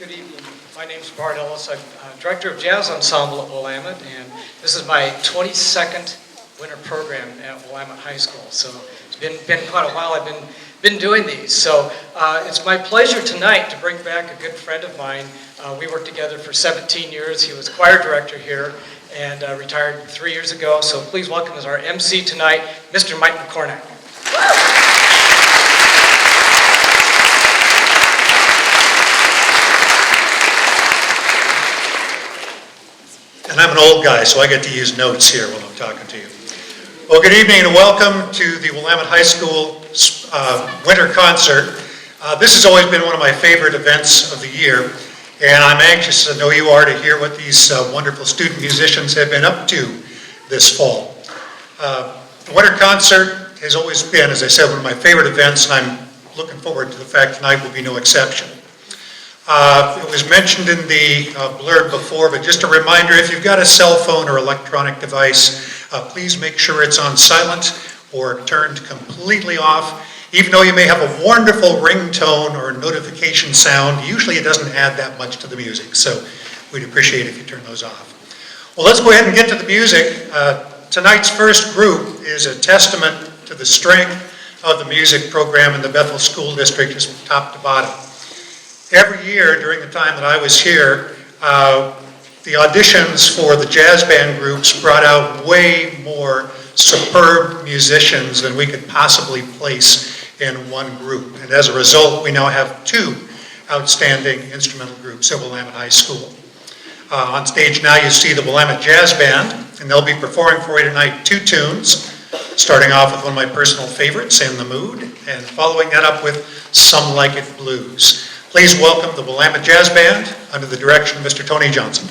Good evening. My name is Bart Ellis. I'm Director of Jazz Ensemble at Willamette, and this is my 22nd winter program at Willamette High School. So it's been quite a while I've been doing these. So it's my pleasure tonight to bring back a good friend of mine. We worked together for 17 years. He was choir director here and retired 3 years ago. So please welcome as our MC tonight, Mr. Mike McCornack. And I'm an old guy, so I get to use notes here when I'm talking to you. Well, good evening and welcome to the Willamette High School winter concert. This has always been one of my favorite events of the year, and I'm anxious, I know you are, to hear what these wonderful student musicians have been up to this fall. The winter concert has always been, as I said, one of my favorite events, and I'm looking forward to the fact tonight will be no exception. It was mentioned in the blurb before, but just a reminder, if you've got a cell phone or electronic device, please make sure it's on silent or turned completely off. Even though you may have a wonderful ringtone or notification sound, usually it doesn't add that much to the music, so we'd appreciate it if you turn those off. Well, let's go ahead and get to the music. Tonight's first group is a testament to the strength of the music program in the Bethel School District, just top to bottom. Every year during the time that I was here, the auditions for the jazz band groups brought out way more superb musicians than we could possibly place in one group. And as a result, we now have two outstanding instrumental groups at Willamette High School. On stage now you see the Willamette Jazz Band, and they'll be performing for you tonight two tunes, starting off with one of my personal favorites, In the Mood, and following that up with Some Like It Blues. Please welcome the Willamette Jazz Band under the direction of Mr. Tony Johnson.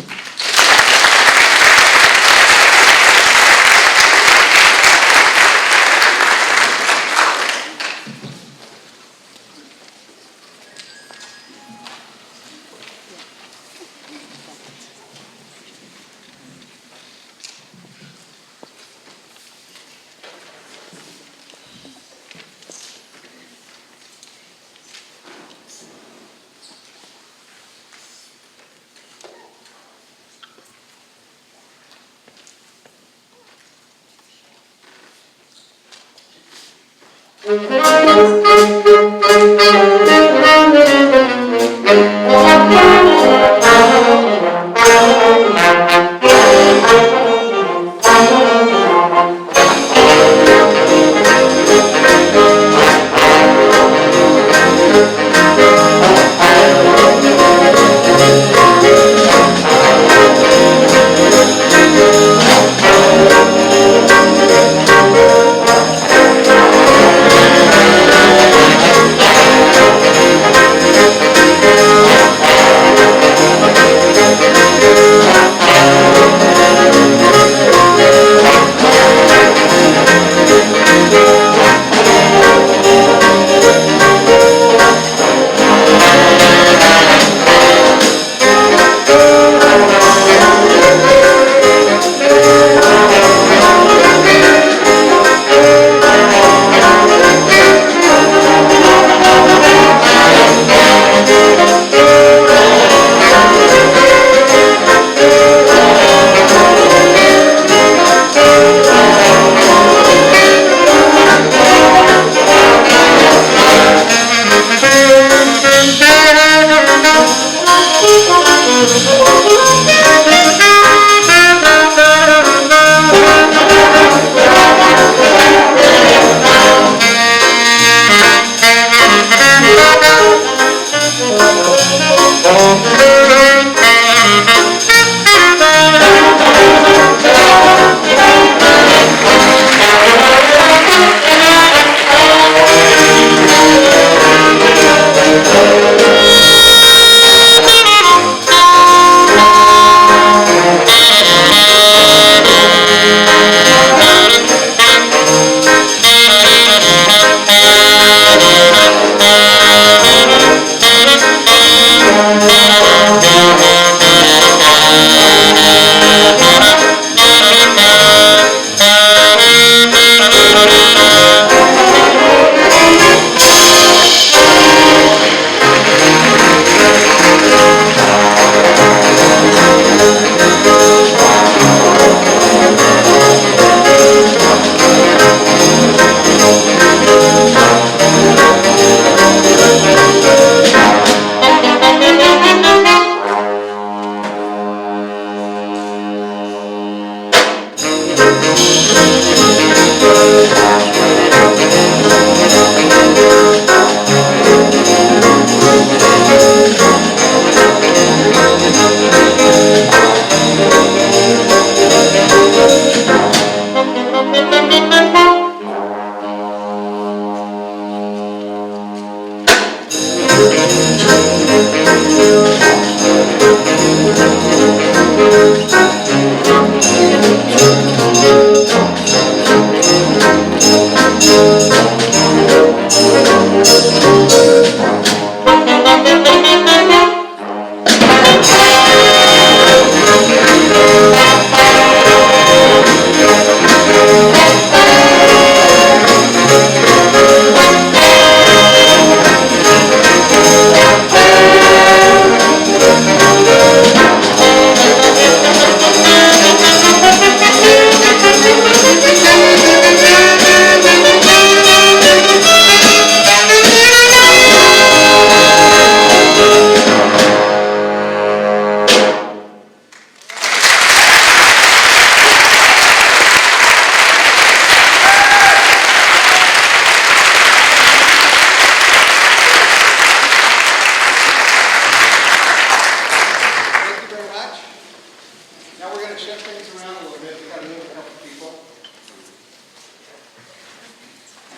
shift things around a little bit. We've got to move a couple people.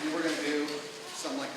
And we're going to do something like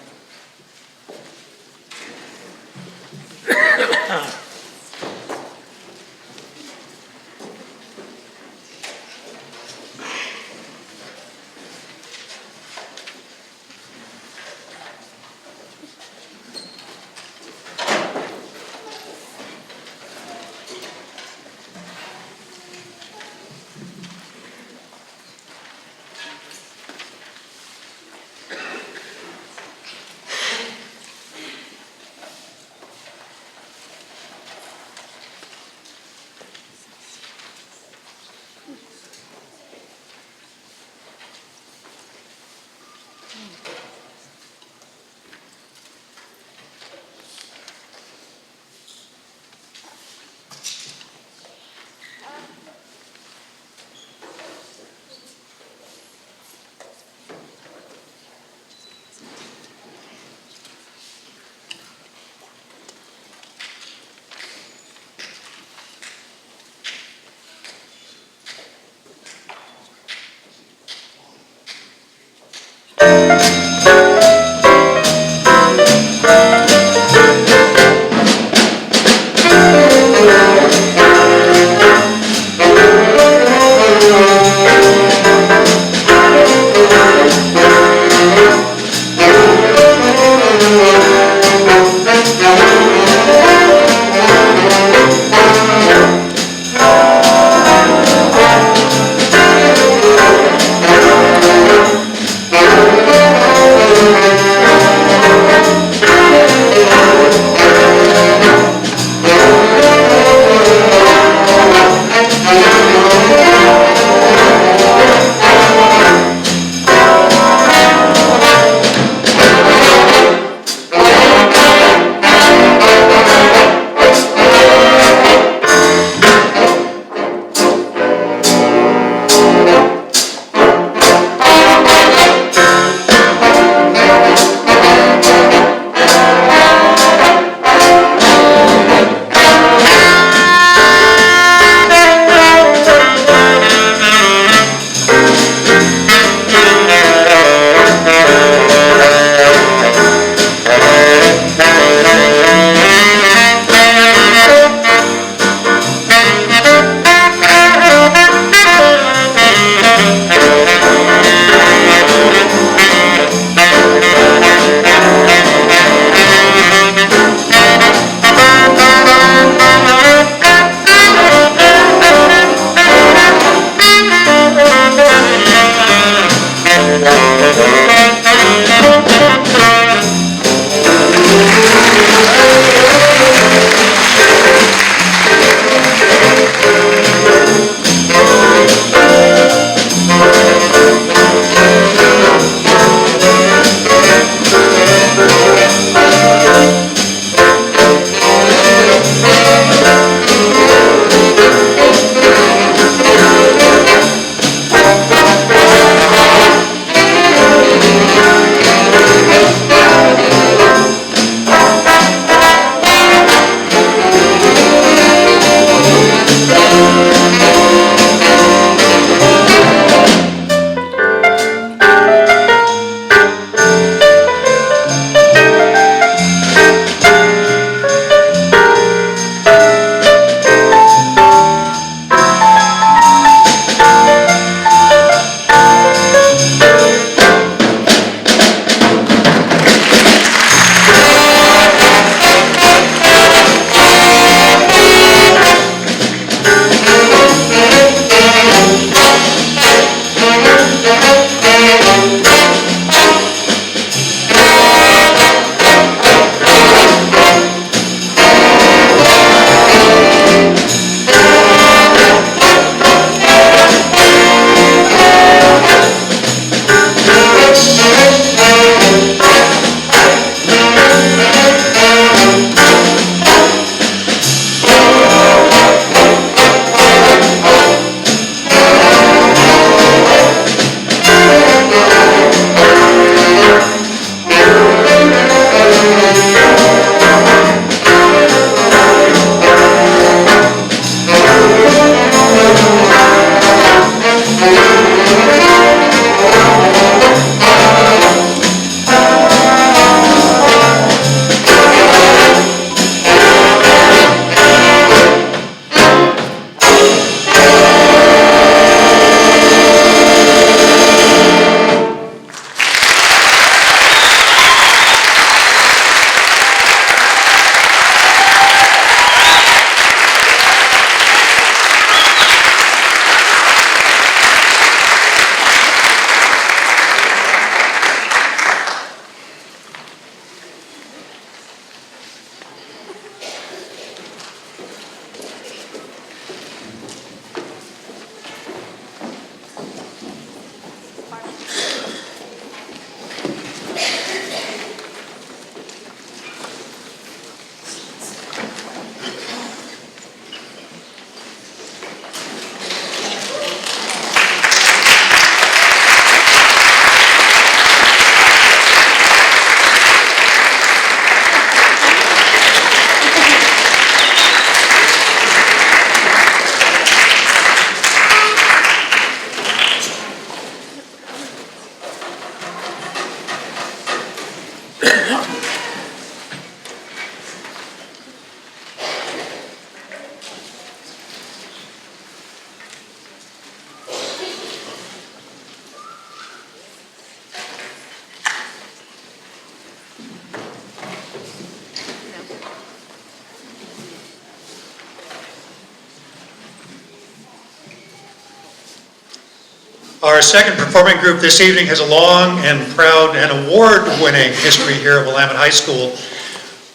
Our second performing group this evening has a long and proud and award-winning history here at Willamette High School.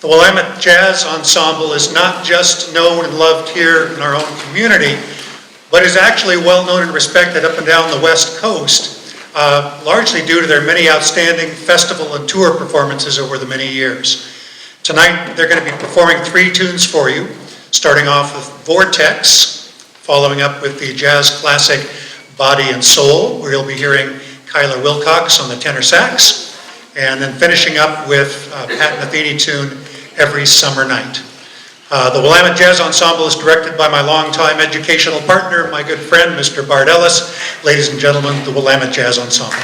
The Willamette Jazz Ensemble is not just known and loved here in our own community, but is actually well known and respected up and down the West Coast, largely due to their many outstanding festival and tour performances over the many years. Tonight, they're going to be performing 3 tunes for you, starting off with Vortex, following up with the jazz classic Body and Soul, where you'll be hearing Kyla Wilcox on the tenor sax, and then finishing up with Pat Metheny tune, Every Summer Night. The Willamette Jazz Ensemble is directed by my longtime educational partner, my good friend, Mr. Bart Ellis. Ladies and gentlemen, the Willamette Jazz Ensemble.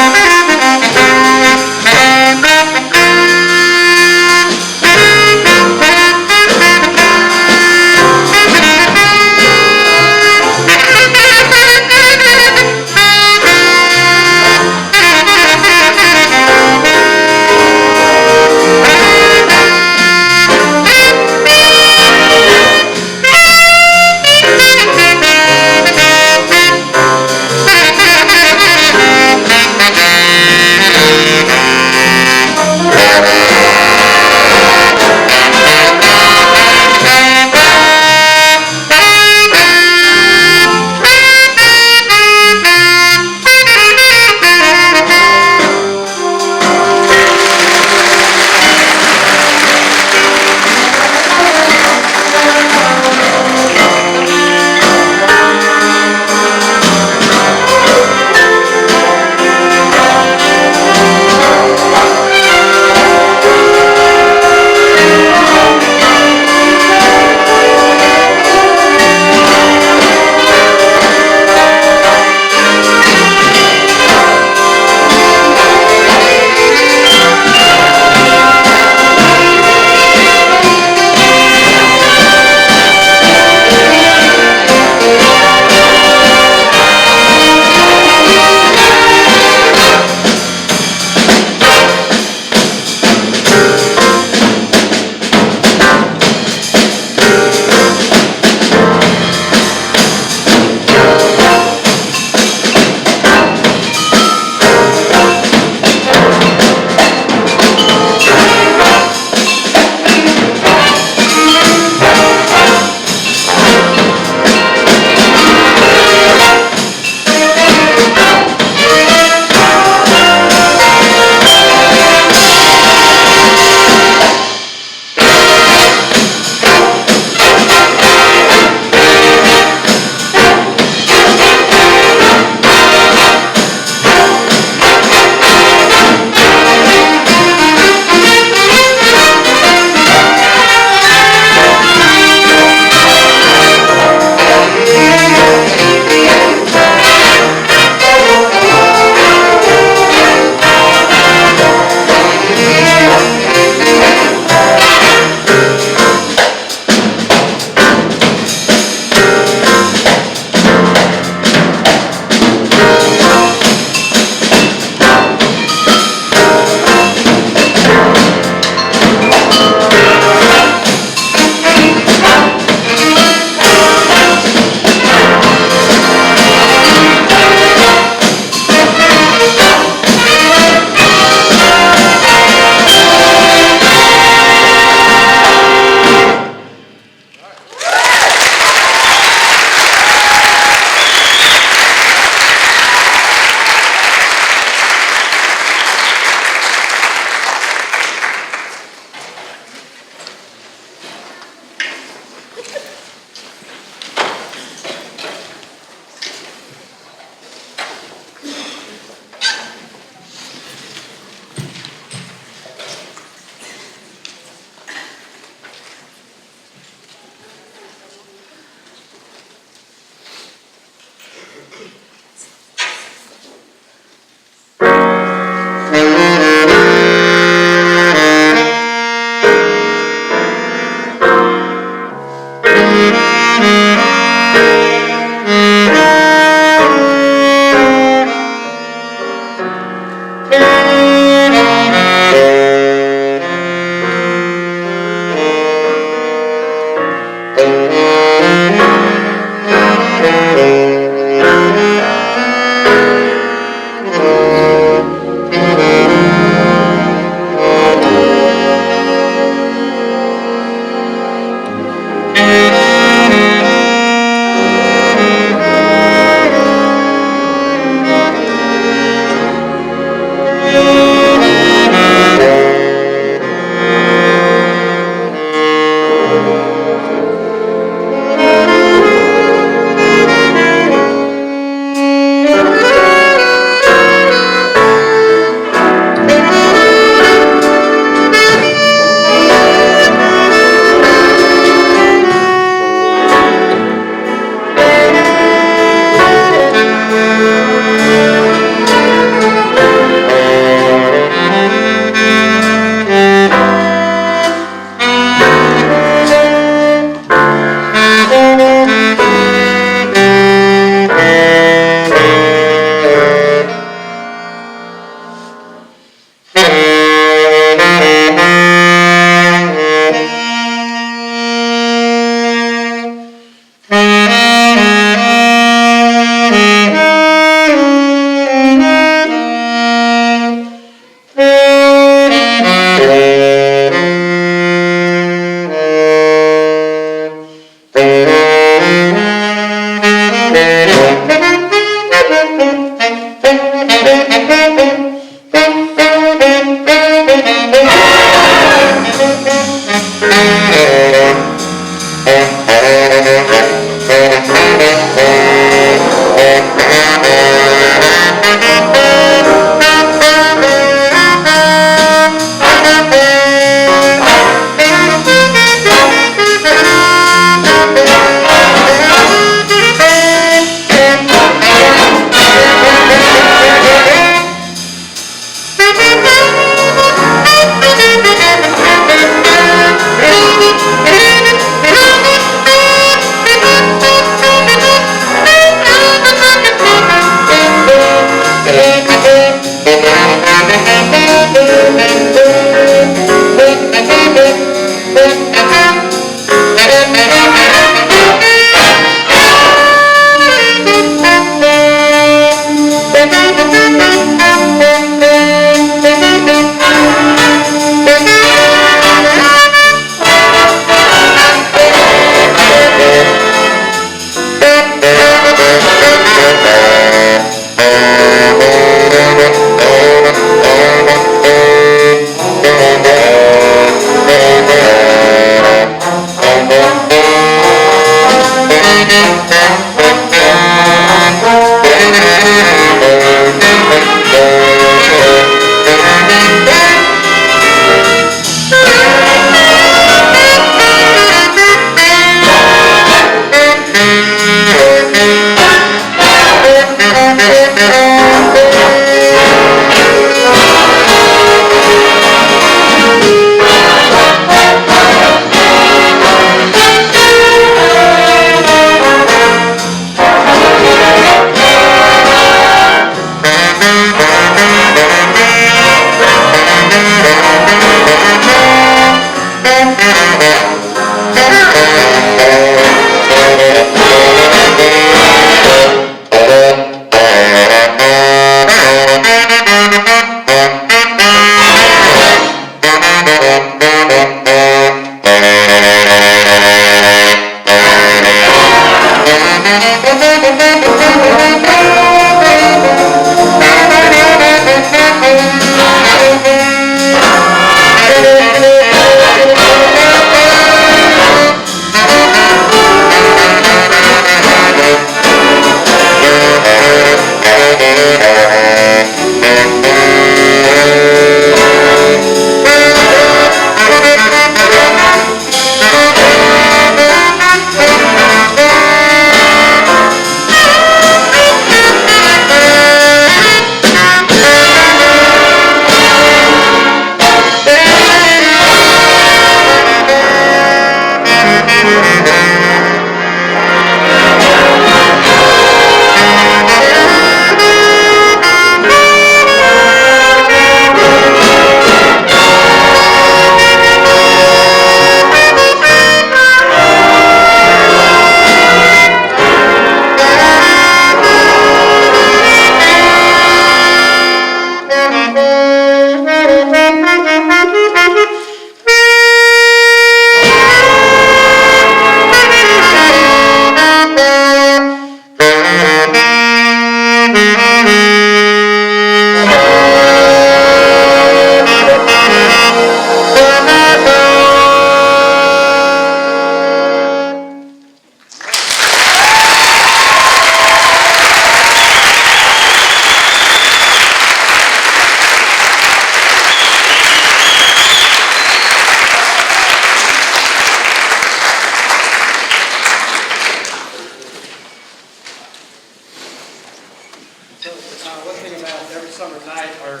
One thing about every summer night, our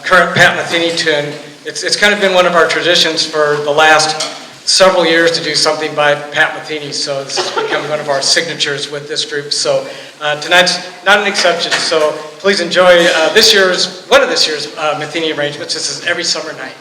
current Pat Metheny tune, it's kind of been one of our traditions for the last several years to do something by Pat Metheny, so this has become one of our signatures with this group. So tonight's not an exception, so please enjoy one of this year's Metheny arrangements. This is Every Summer Night.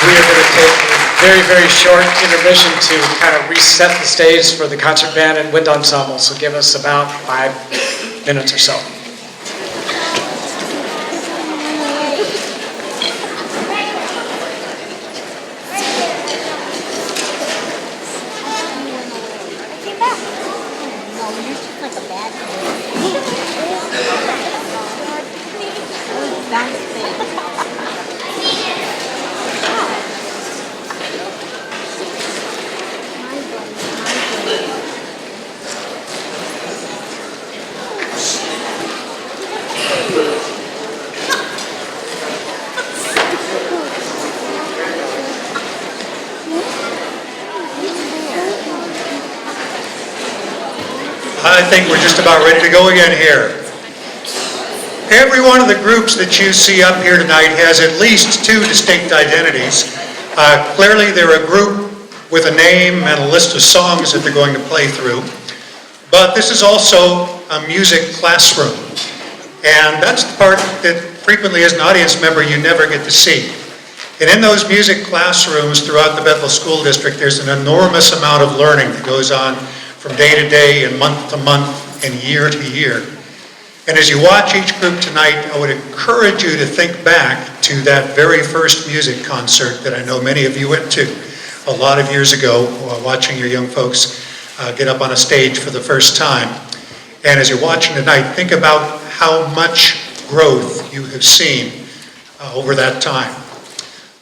We are going to take a very, very short intermission to kind of reset the stage for the concert band and wind ensemble, so give us about 5 minutes or so. I think we're just about ready to go again here. Every one of the groups that you see up here tonight has at least 2 distinct identities. Clearly they're a group with a name and a list of songs that they're going to play through. But this is also a music classroom. And that's the part that frequently as an audience member you never get to see. And in those music classrooms throughout the Bethel School District, there's an enormous amount of learning that goes on from day to day and month to month and year to year. And as you watch each group tonight, I would encourage you to think back to that very first music concert that I know many of you went to a lot of years ago, watching your young folks get up on a stage for the first time. And as you're watching tonight, think about how much growth you have seen over that time.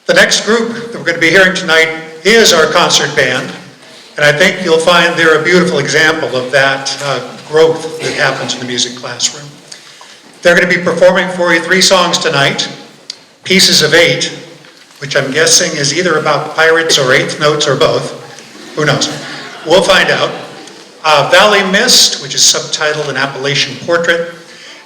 The next group that we're going to be hearing tonight is our concert band. And I think you'll find they're a beautiful example of that growth that happens in the music classroom. They're going to be performing for you 3 songs tonight. Pieces of 8, which I'm guessing is either about pirates or eighth notes or both. Who knows? We'll find out. Valley Mist, which is subtitled An Appalachian Portrait.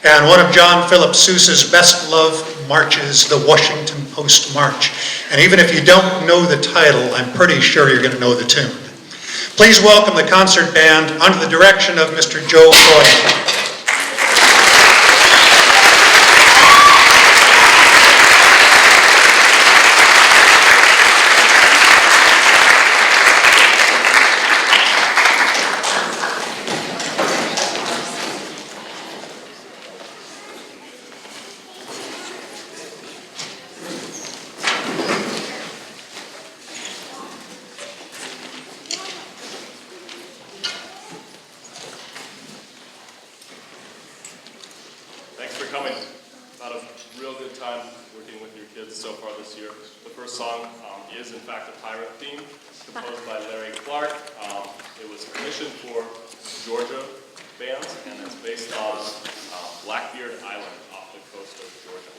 And one of John Philip Sousa's best loved marches, the Washington Post March. And even if you don't know the title, I'm pretty sure you're going to know the tune. Please welcome the concert band under the direction of Mr. Joe Croy. Thanks for coming. Had a real good time working with your kids so far this year. The first song is in fact a pirate theme, composed by Larry Clark. It was commissioned for Georgia bands, and it's based on Blackbeard Island off the coast of Georgia.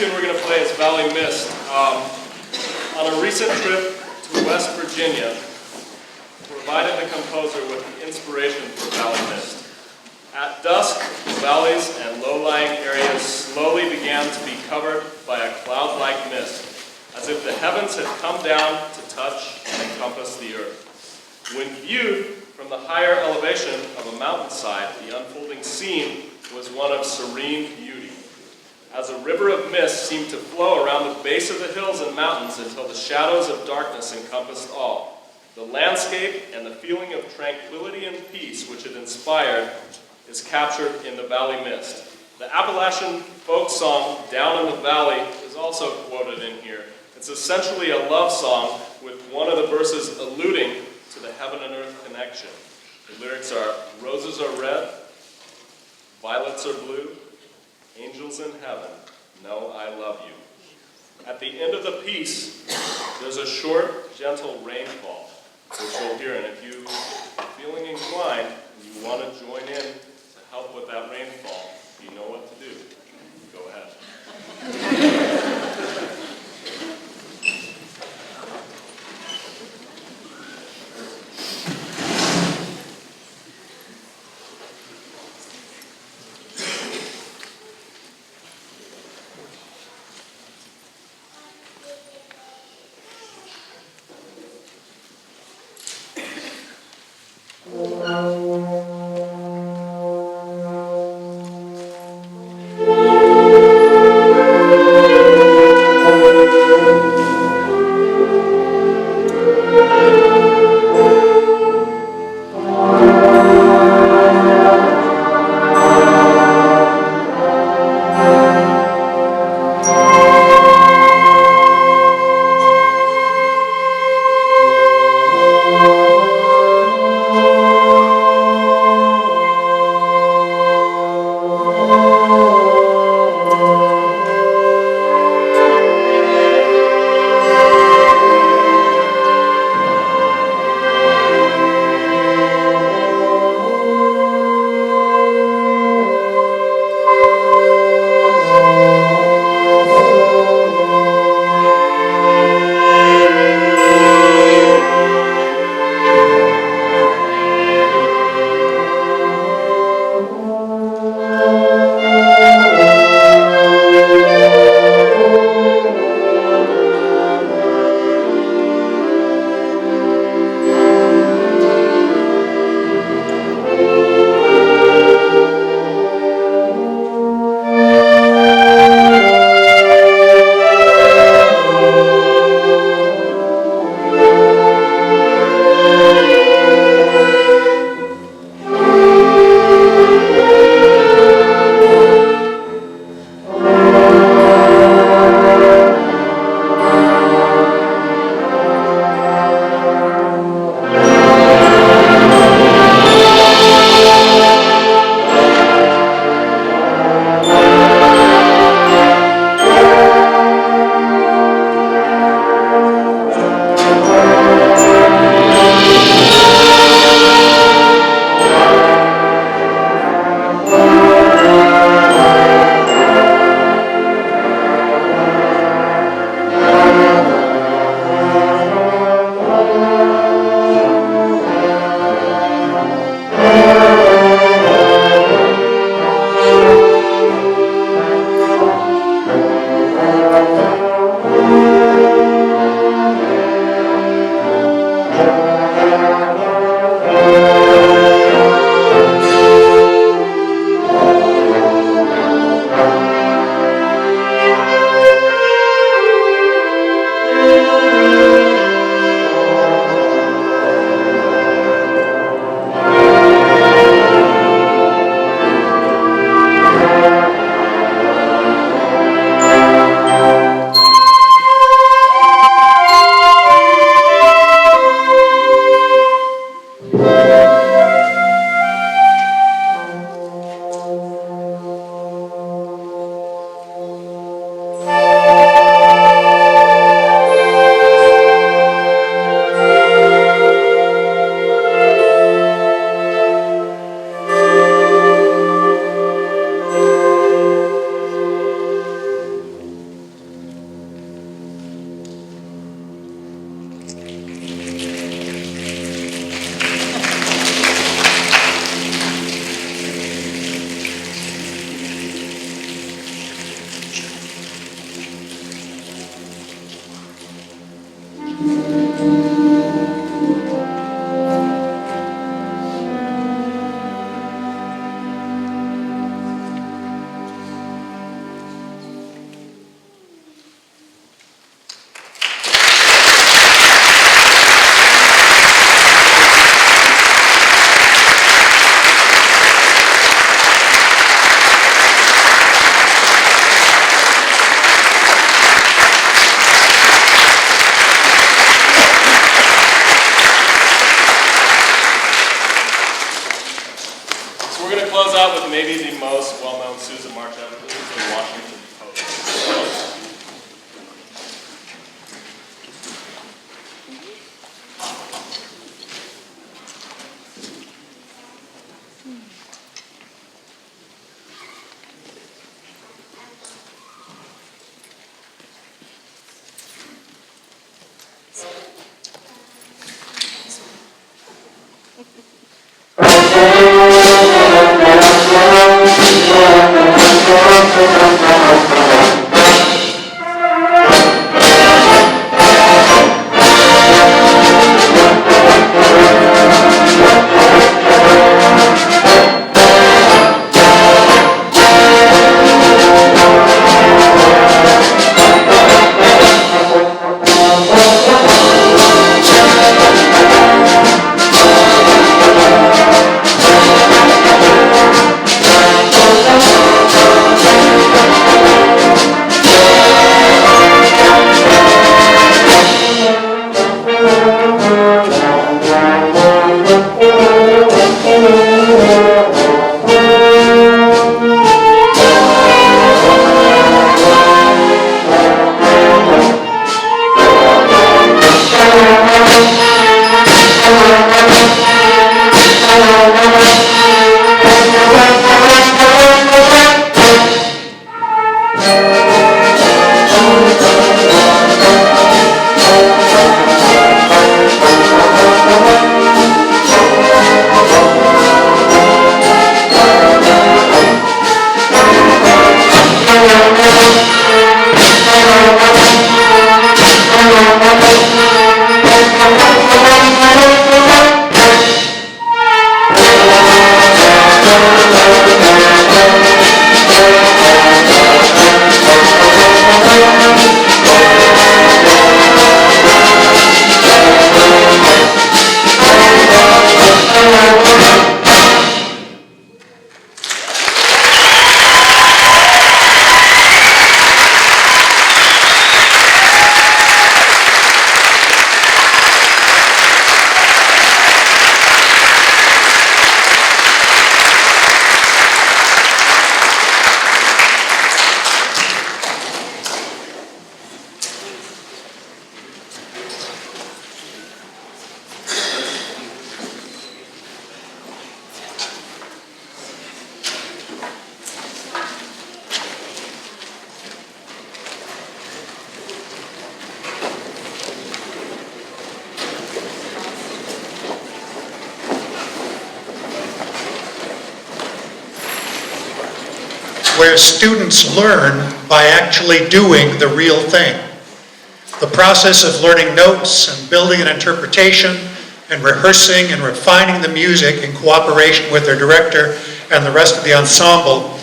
tune we're going to play is Valley Mist. On a recent trip to West Virginia, provided the composer with the inspiration for Valley Mist. At dusk, the valleys and low-lying areas slowly began to be covered by a cloud-like mist, as if the heavens had come down to touch and encompass the earth. When viewed from the higher elevation of a mountainside, the unfolding scene was one of serene beauty, as a river of mist seemed to flow around the base of the hills and mountains until the shadows of darkness encompassed all. The landscape and the feeling of tranquility and peace which it inspired is captured in the Valley Mist. The Appalachian folk song, Down in the Valley, is also quoted in here. It's essentially a love song with one of the verses alluding to the heaven and earth connection. The lyrics are, roses are red, violets are blue, angels in heaven know I love you. At the end of the piece, there's a short, gentle rainfall, which you'll hear, and if you are feeling inclined, and you want to join in to help with that rainfall, you know what to do. Go ahead. So we're going to close out with maybe the most well-known Susan March ever. This is the Washington Post. Where students learn by actually doing the real thing. The process of learning notes and building an interpretation and rehearsing and refining the music in cooperation with their director and the rest of the ensemble,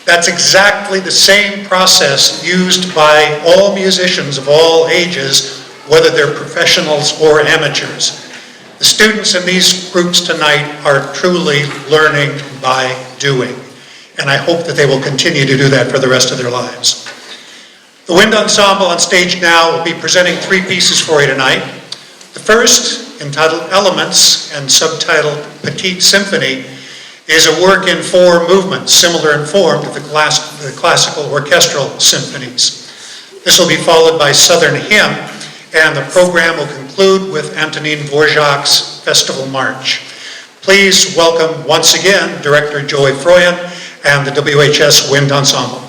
that's exactly the same process used by all musicians of all ages, whether they're professionals or amateurs. The students in these groups tonight are truly learning by doing. And I hope that they will continue to do that for the rest of their lives. The Wind Ensemble on stage now will be presenting 3 pieces for you tonight. The first, entitled Elements and subtitled Petite Symphony, is a work in 4 movements, similar in form to the classical orchestral symphonies. This will be followed by Southern Hymn, and the program will conclude with Antonin Dvorak's Festival March. Please welcome once again Director Joey Froyen and the WHS Wind Ensemble.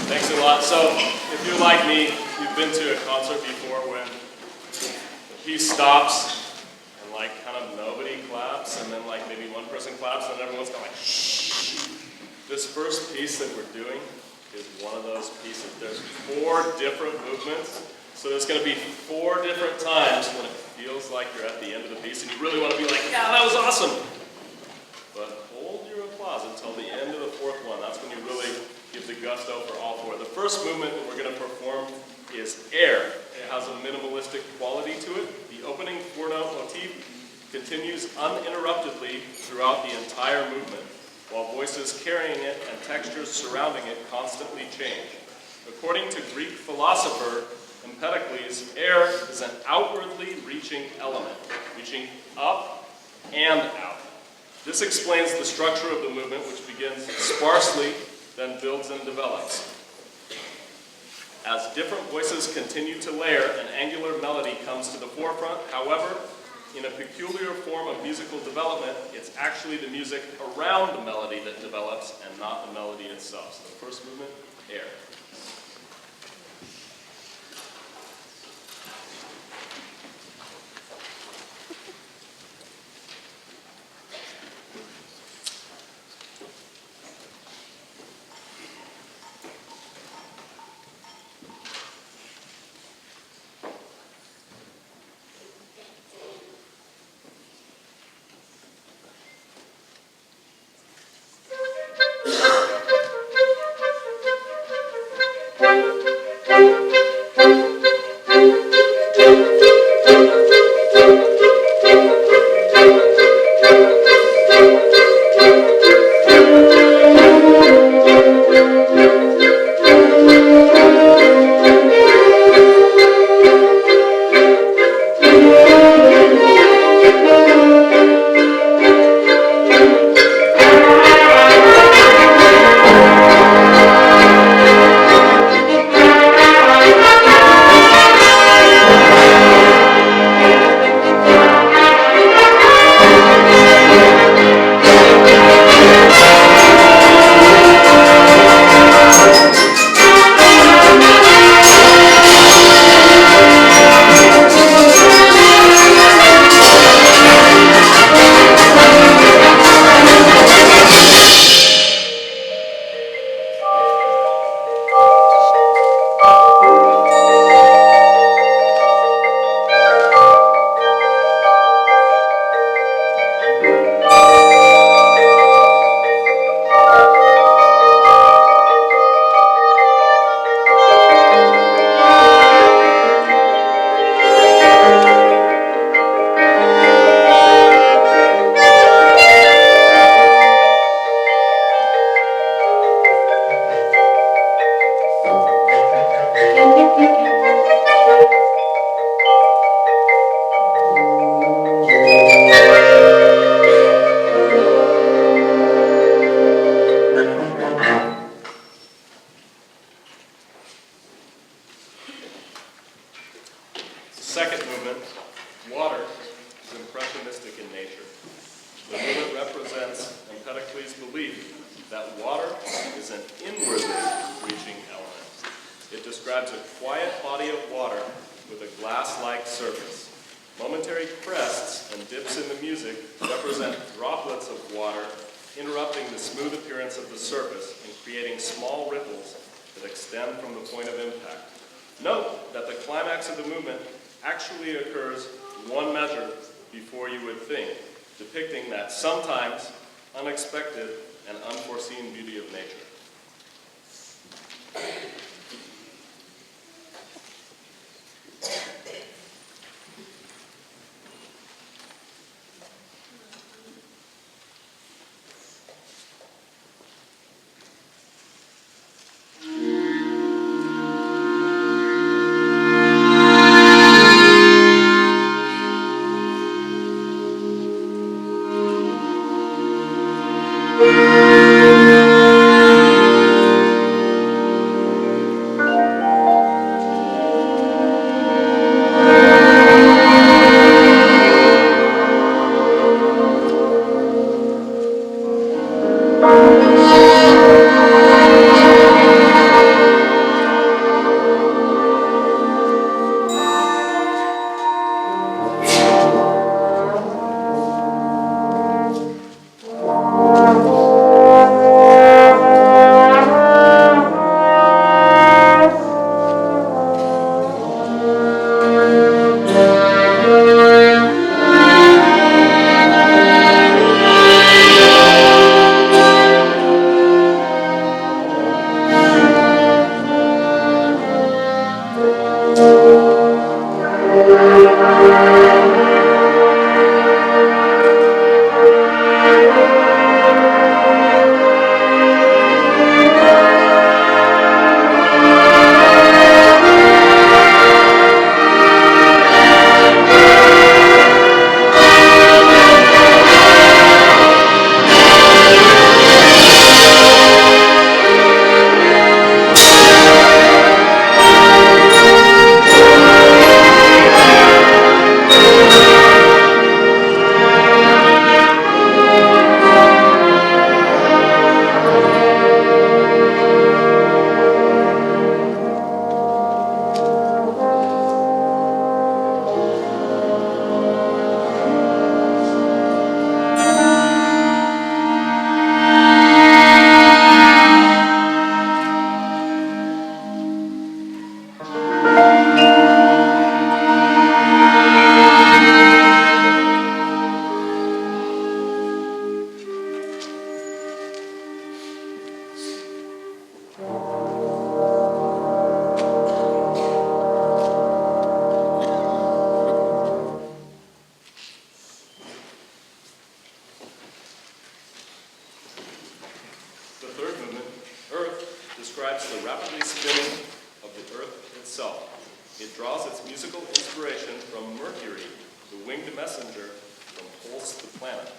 Thanks a lot. So, if you're like me, you've been to a concert before when the piece stops and like kind of nobody claps, and then like maybe one person claps and everyone's kind of like shh. This first piece that we're doing is one of those pieces. There's 4 different movements, so there's going to be 4 different times when it feels like you're at the end of the piece and you really want to be like, yeah, that was awesome. But hold your applause until the end of the 4th one. That's when you really give the gusto for all 4. The first movement that we're going to perform is Air. It has a minimalistic quality to it. The opening 4-note motif continues uninterruptedly throughout the entire movement. while voices carrying it and textures surrounding it constantly change. According to Greek philosopher Empedocles, air is an outwardly reaching element, reaching up and out. This explains the structure of the movement, which begins sparsely, then builds and develops. As different voices continue to layer, an angular melody comes to the forefront. However, in a peculiar form of musical development, it's actually the music around the melody that develops and not the melody itself. So the first movement, air. Second movement, water, is impressionistic in nature. The movement represents Empedocles' belief that water is an inwardly reaching element. It describes a quiet body of water with a glass-like surface. Momentary crests and dips in the music represent droplets of water interrupting the smooth appearance of the surface and creating small ripples that extend from the point of impact. Note that the climax of the movement actually occurs one measure before you would think, depicting that sometimes unexpected and unforeseen beauty of nature. The third movement, Earth, describes the rapidly spinning of the Earth itself. It draws its musical inspiration from Mercury, the winged messenger from Pulse the planet.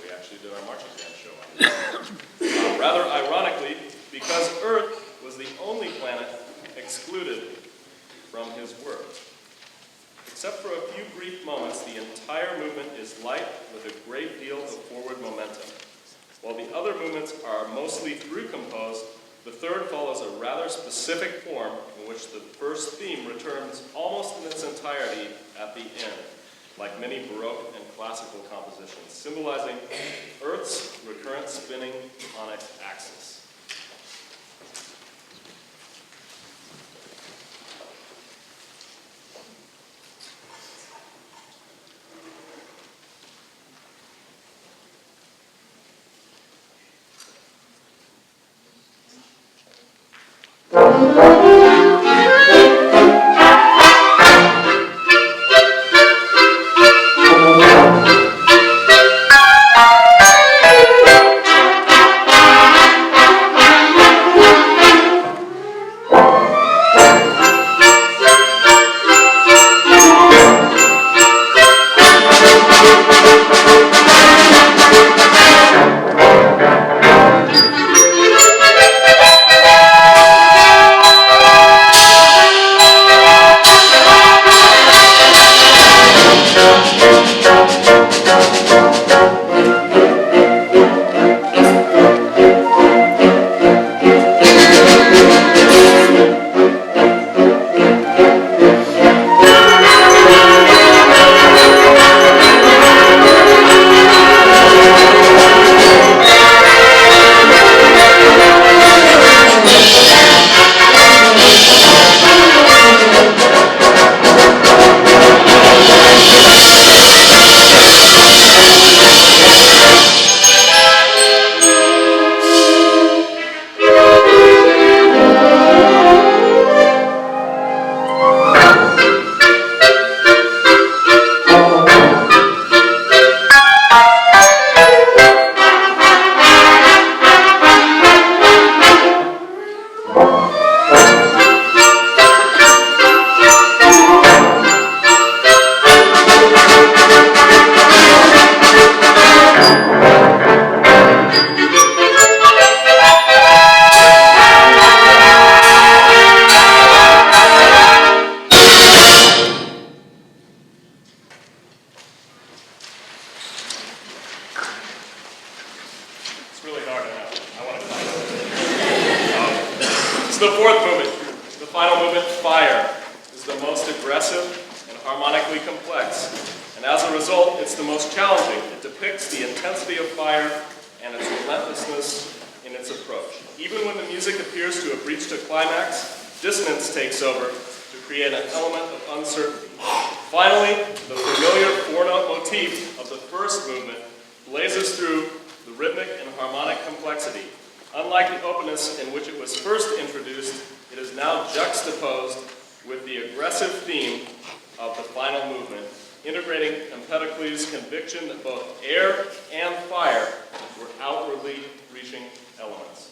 We actually did our marching band show on it. Rather ironically, because Earth was the only planet excluded from his work. Except for a few brief moments, the entire movement is light with a great deal of forward momentum. While the other movements are mostly through-composed, the third follows a rather specific form in which the first theme returns almost in its entirety at the end, like many Baroque and classical compositions, symbolizing Earth's recurrent spinning on its axis. It's the fourth movement. The final movement, Fire, is the most aggressive and harmonically complex. And as a result, it's the most challenging. It depicts the intensity of fire and its relentlessness in its approach. Even when the music appears to have reached a climax, dissonance takes over to create an element of uncertainty. Finally, the familiar four-note motif of the first movement blazes through the rhythmic and harmonic complexity. Unlike the openness in which it was first introduced, it is now juxtaposed with the aggressive theme of the final movement, integrating Empedocles' conviction that both air and fire were outwardly reaching elements.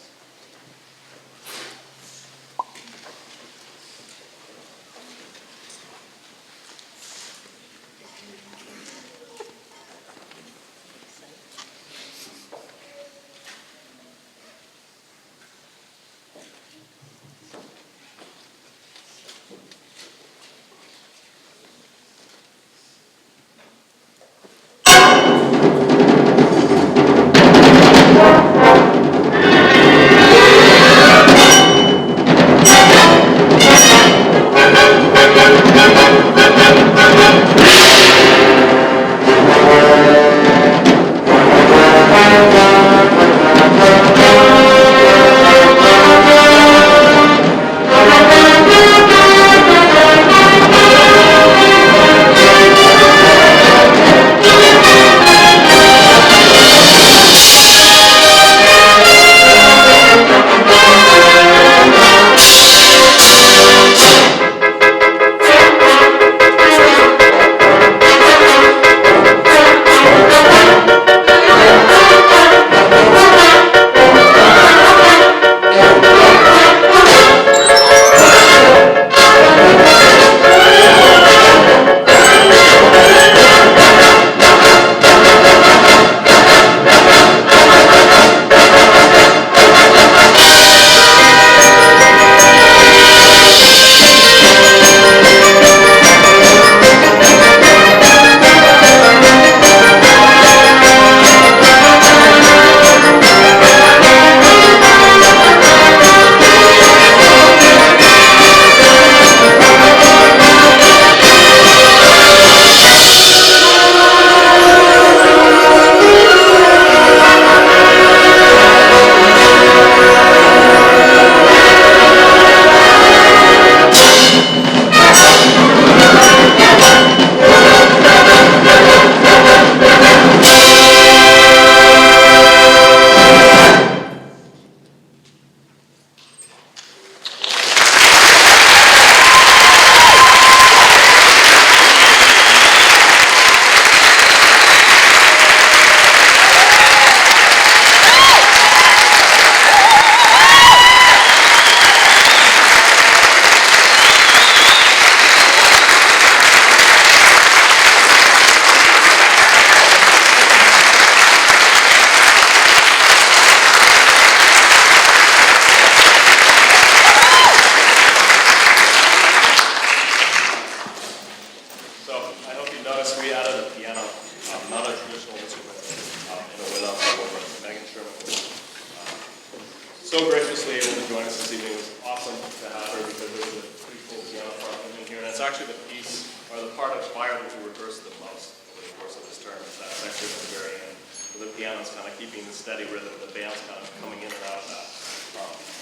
so graciously able to join us this evening. It was awesome to have her because it was a pretty cool piano part in here. And it's actually the piece, or the part of choir that we rehearsed the most over the course of this term. It's that section at the very end. So the piano's kind of keeping the steady rhythm, the band's kind of coming in and out of that.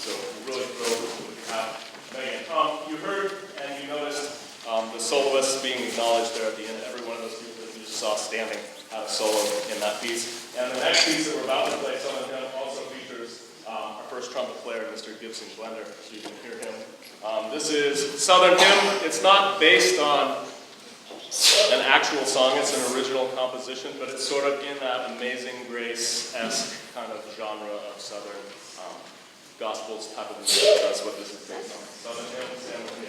So we're really thrilled to have Megan. You heard and you noticed the soloists being acknowledged there at the end. Every one of those people that you just saw standing had a solo in that piece. And the next piece that we're about to play, some of them also features our first trumpet player, Mr. Gibson Blender, so you can hear him. This is Southern Hymn. It's not based on an actual song, it's an original composition, but it's sort of in that Amazing Grace-esque kind of genre of Southern Gospels type of music. That's what this is based on. Southern Hymn, stand with me.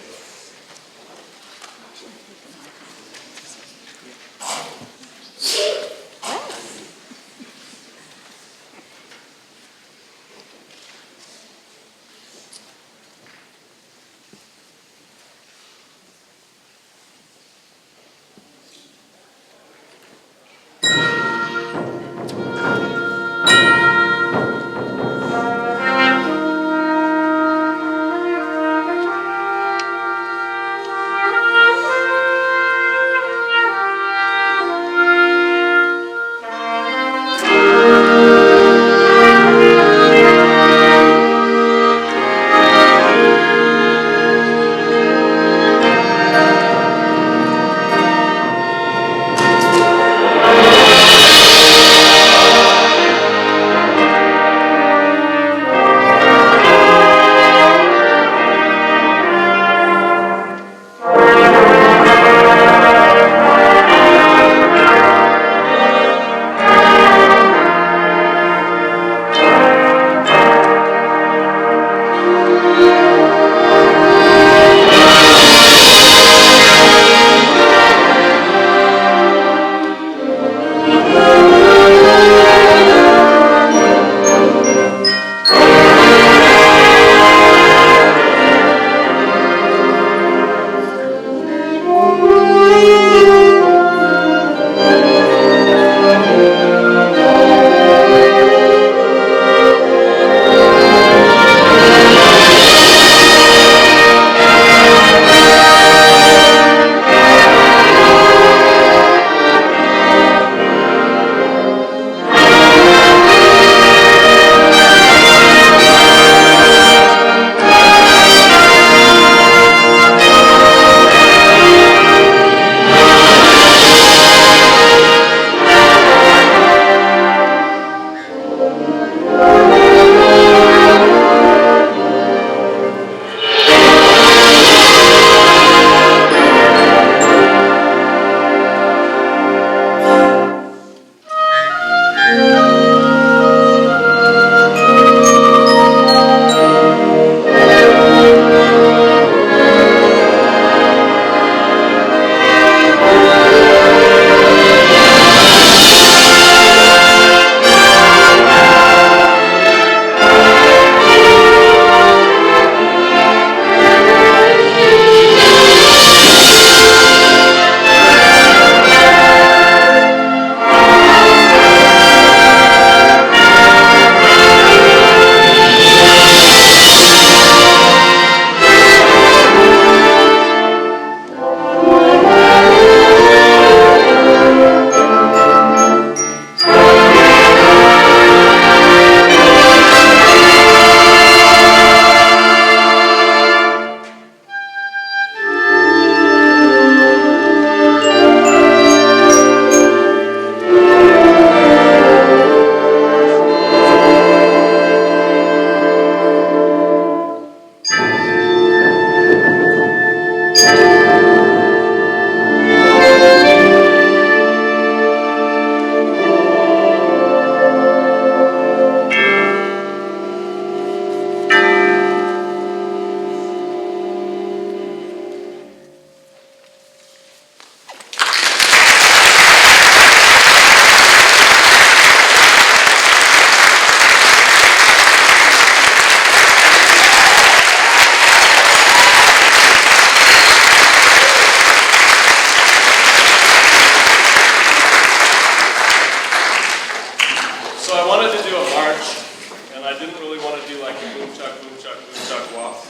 boom chuck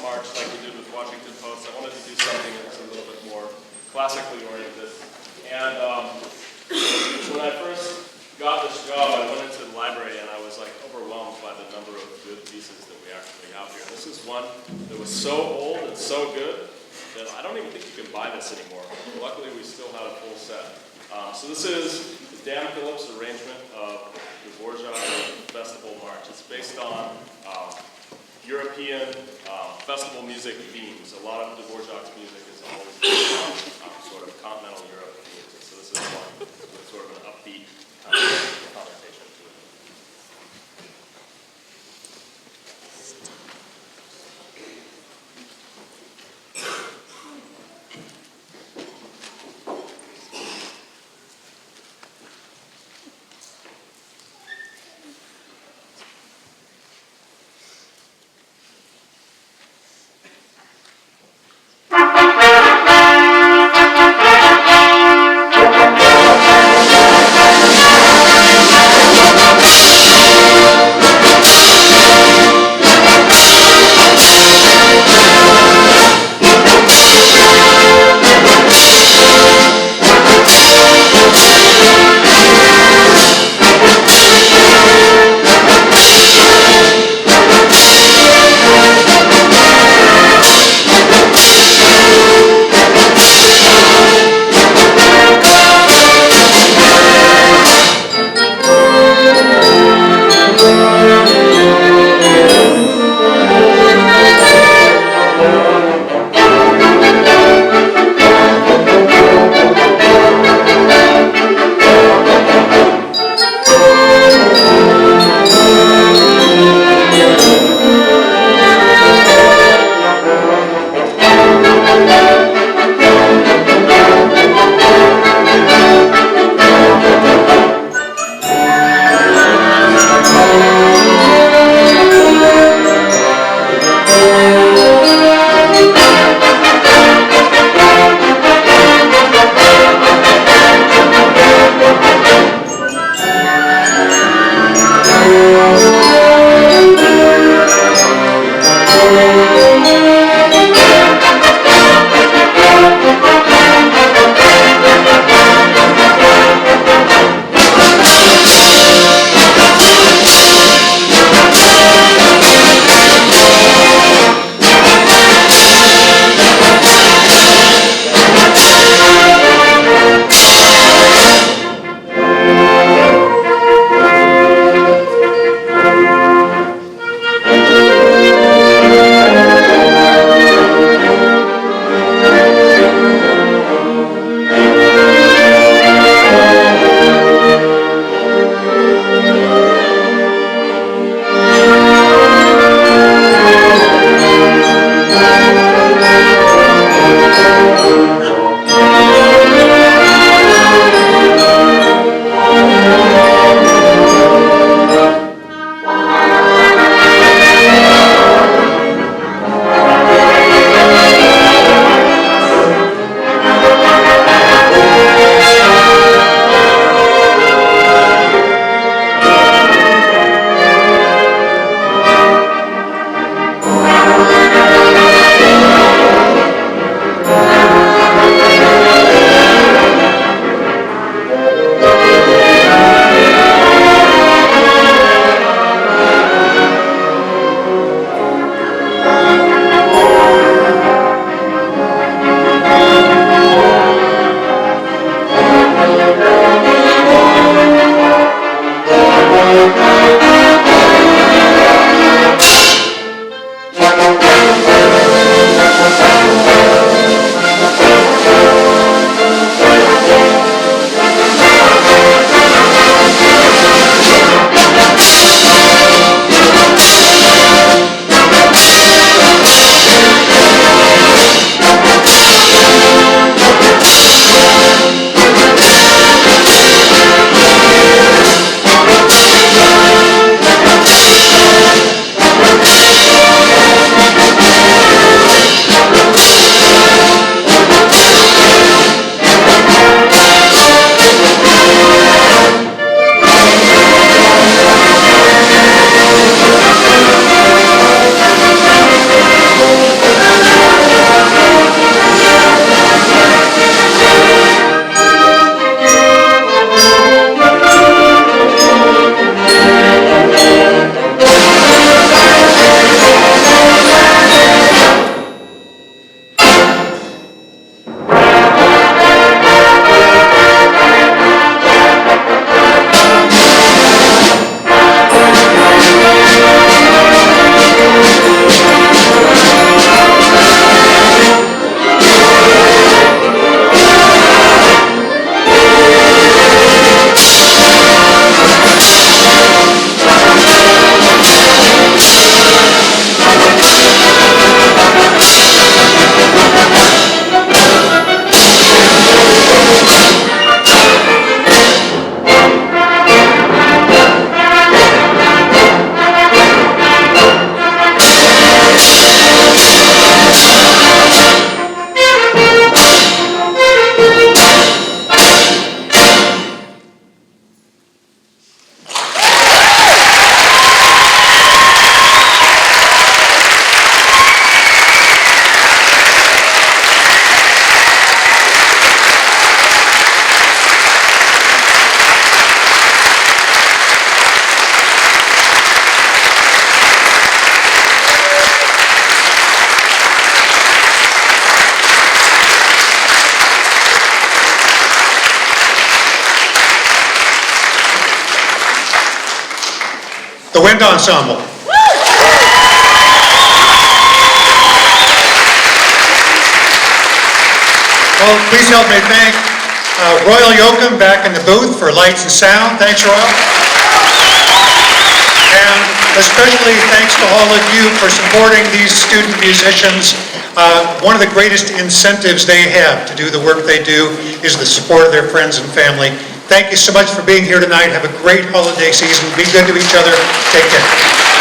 march like we did with Washington Post. I wanted to do something that was a little bit more classically oriented. And when I first got this job, I went into the library and I was like overwhelmed by the number of good pieces that we actually have here. This is one that was so old and so good that I don't even think you can buy this anymore. Luckily, we still had a full set. So this is the Dan Phillips arrangement of the Dvorak Festival March. It's based on European festival music themes. A lot of Dvorak's music is always based on sort of continental Europe themes. So this is one with sort of an upbeat connotation to it. Wind Ensemble. Well, please help me thank Royal Yoakum back in the booth for lights and sound. Thanks, Royal. And especially thanks to all of you for supporting these student musicians. One of the greatest incentives they have to do the work they do is the support of their friends and family. Thank you so much for being here tonight. Have a great holiday season. Be good to each other. Take care.